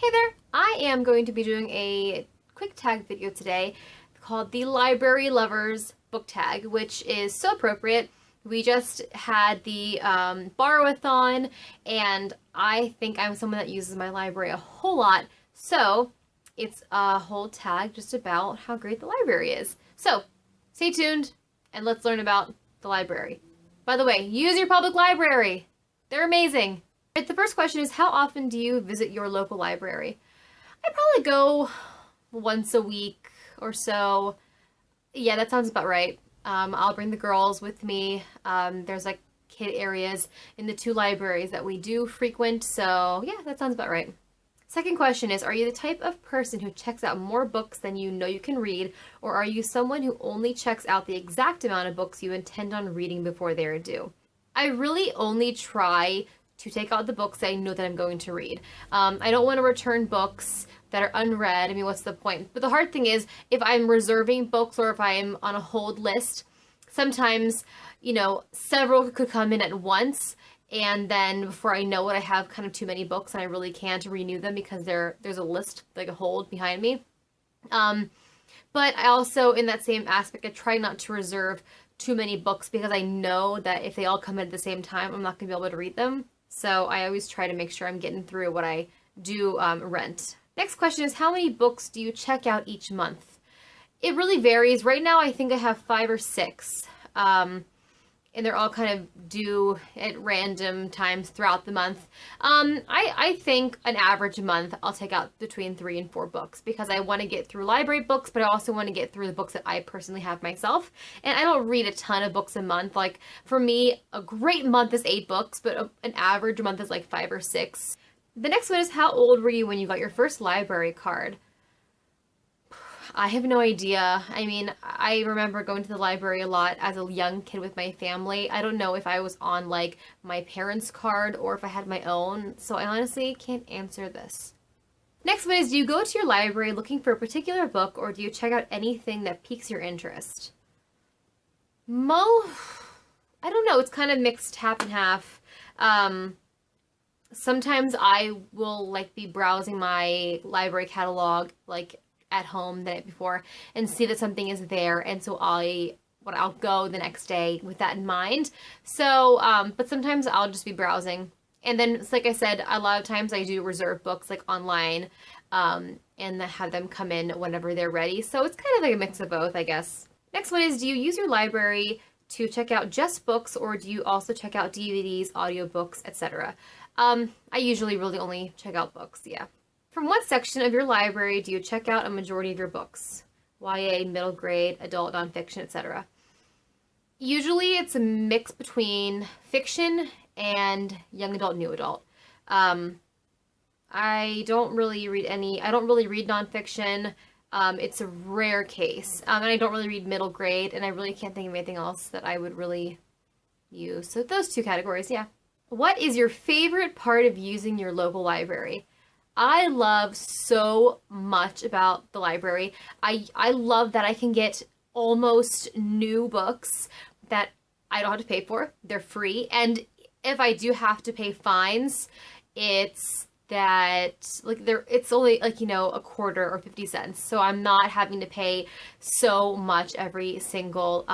Hey there! I am going to be doing a quick tag video today called the Library Lovers Book Tag, which is so appropriate. We just had the borrow-a-thon, and I think I'm someone that uses my library a whole lot, so it's a whole tag just about how great the library is. So, stay tuned, and let's learn about the library. By the way, use your public library! They're amazing! The first question is, how often do you visit your local library? I probably go once a week or so. Yeah, that sounds about right. I'll bring the girls with me. There's like kid areas in the two libraries that we do frequent, so yeah, that sounds about right. Second question is, are you the type of person who checks out more books than you know you can read, or are you someone who only checks out the exact amount of books you intend on reading before they are due? I really only try to take out the books that I know that I'm going to read. I don't want to return books that are unread. I mean, what's the point? But the hard thing is, if I'm reserving books or if I'm on a hold list, sometimes, you know, several could come in at once, and then before I know it, I have kind of too many books and I really can't renew them because there's a list, like a hold behind me. But I also, in that same aspect, I try not to reserve too many books because I know that if they all come in at the same time, I'm not going to be able to read them. So I always try to make sure I'm getting through what I do rent. Next question is, how many books do you check out each month? It really varies. Right now I think I have 5 or 6. And they're all kind of due at random times throughout the month. I think an average month I'll take out between 3 and 4 books because I want to get through library books, but I also want to get through the books that I personally have myself. And I don't read a ton of books a month. Like, for me, a great month is 8 books, but an average month is like 5 or 6. The next one is, how old were you when you got your first library card? I have no idea. I mean, I remember going to the library a lot as a young kid with my family. I don't know if I was on like my parents' card or if I had my own, so I honestly can't answer this. Next one is, do you go to your library looking for a particular book, or do you check out anything that piques your interest? I don't know. It's kind of mixed half and half. Sometimes I will like be browsing my library catalog like at home the night before and see that something is there, and so I'll go the next day with that in mind. So, but sometimes I'll just be browsing. And then, like I said, a lot of times I do reserve books like online, and have them come in whenever they're ready. So it's kind of like a mix of both, I guess. Next one is, do you use your library to check out just books, or do you also check out DVDs, audiobooks, etc.? I usually really only check out books, yeah. From what section of your library do you check out a majority of your books? YA, middle grade, adult, nonfiction, etc. Usually it's a mix between fiction and young adult, new adult. I don't really read nonfiction. It's a rare case. And I don't really read middle grade, and I really can't think of anything else that I would really use. So those two categories, yeah. What is your favorite part of using your local library? I love so much about the library. I love that I can get almost new books that I don't have to pay for. They're free. And if I do have to pay fines, it's that like it's only like, you know, a quarter or 50 cents. So I'm not having to pay so much every single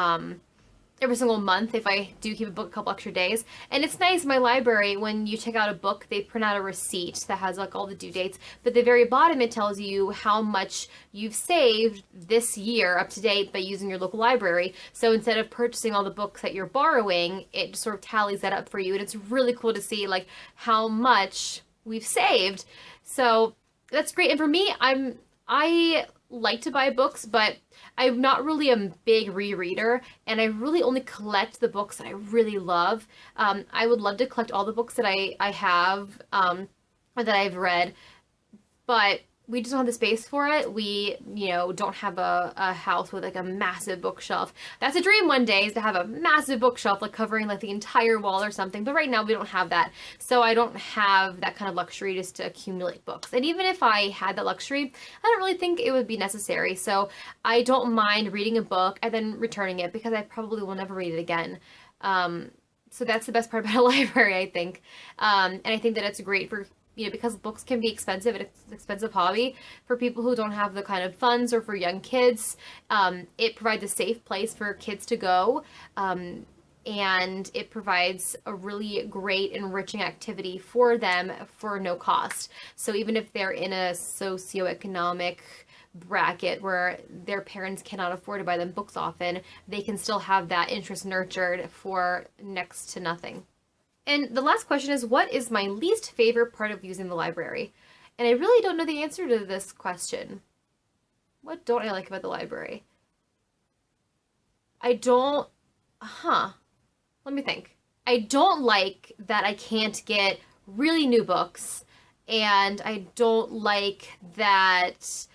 month if I do keep a book a couple extra days. And it's nice, my library, when you check out a book, they print out a receipt that has like all the due dates, but at the very bottom it tells you how much you've saved this year up to date by using your local library. So instead of purchasing all the books that you're borrowing, it sort of tallies that up for you, and it's really cool to see like how much we've saved. So that's great. And for me, I like to buy books, but I'm not really a big rereader, and I really only collect the books that I really love. I would love to collect all the books that I have, or that I've read, but we just don't have the space for it. We, you know, don't have a house with like a massive bookshelf. That's a dream one day, is to have a massive bookshelf like covering like the entire wall or something, but right now we don't have that. So I don't have that kind of luxury just to accumulate books. And even if I had that luxury, I don't really think it would be necessary. So I don't mind reading a book and then returning it because I probably will never read it again. So that's the best part about a library, I think. And I think that it's great for because books can be expensive and it's an expensive hobby for people who don't have the kind of funds, or for young kids, it provides a safe place for kids to go. And it provides a really great enriching activity for them for no cost. So even if they're in a socioeconomic bracket where their parents cannot afford to buy them books often, they can still have that interest nurtured for next to nothing. And the last question is, what is my least favorite part of using the library? And I really don't know the answer to this question. What don't I like about the library? Let me think. I don't like that I can't get really new books, and I don't like that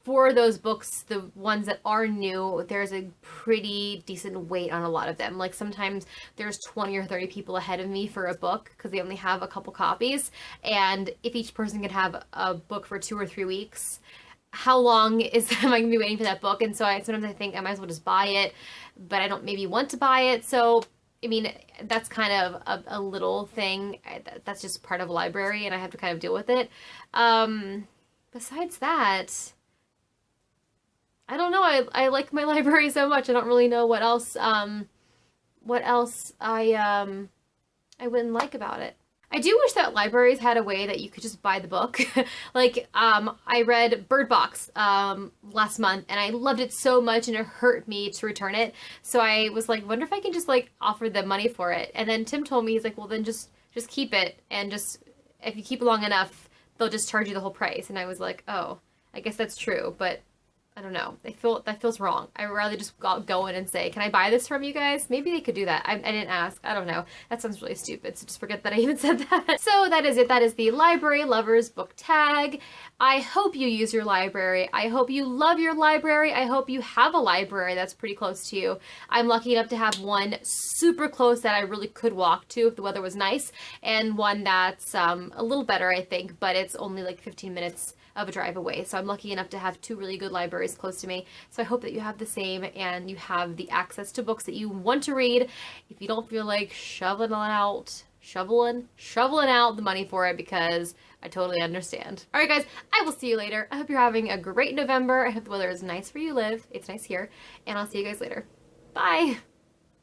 for those books, the ones that are new, there's a pretty decent wait on a lot of them. Like sometimes there's 20 or 30 people ahead of me for a book because they only have a couple copies, and if each person can have a book for 2 or 3 weeks, how long am I gonna be waiting for that book? And so sometimes I think I might as well just buy it, but I don't maybe want to buy it. So, I mean, that's kind of a little thing. That's just part of a library, and I have to kind of deal with it. Besides that, I don't know. I like my library so much. I don't really know what else I wouldn't like about it. I do wish that libraries had a way that you could just buy the book. Like, I read Bird Box last month, and I loved it so much, and it hurt me to return it. So I was like, wonder if I can just like offer them money for it. And then Tim told me, he's like, well, then just keep it, and just if you keep it long enough, they'll just charge you the whole price. And I was like, oh, I guess that's true, but I don't know. That feels wrong. I'd rather just go in and say, can I buy this from you guys? Maybe they could do that. I didn't ask. I don't know. That sounds really stupid, so just forget that I even said that. So that is it. That is the Library Lovers book tag. I hope you use your library. I hope you love your library. I hope you have a library that's pretty close to you. I'm lucky enough to have one super close that I really could walk to if the weather was nice, and one that's a little better, I think, but it's only like 15 minutes of a drive away. So I'm lucky enough to have 2 really good libraries close to me. So I hope that you have the same, and you have the access to books that you want to read. If you don't feel like shoveling out the money for it, because I totally understand. All right, guys, I will see you later. I hope you're having a great November. I hope the weather is nice where you live. It's nice here, and I'll see you guys later. Bye.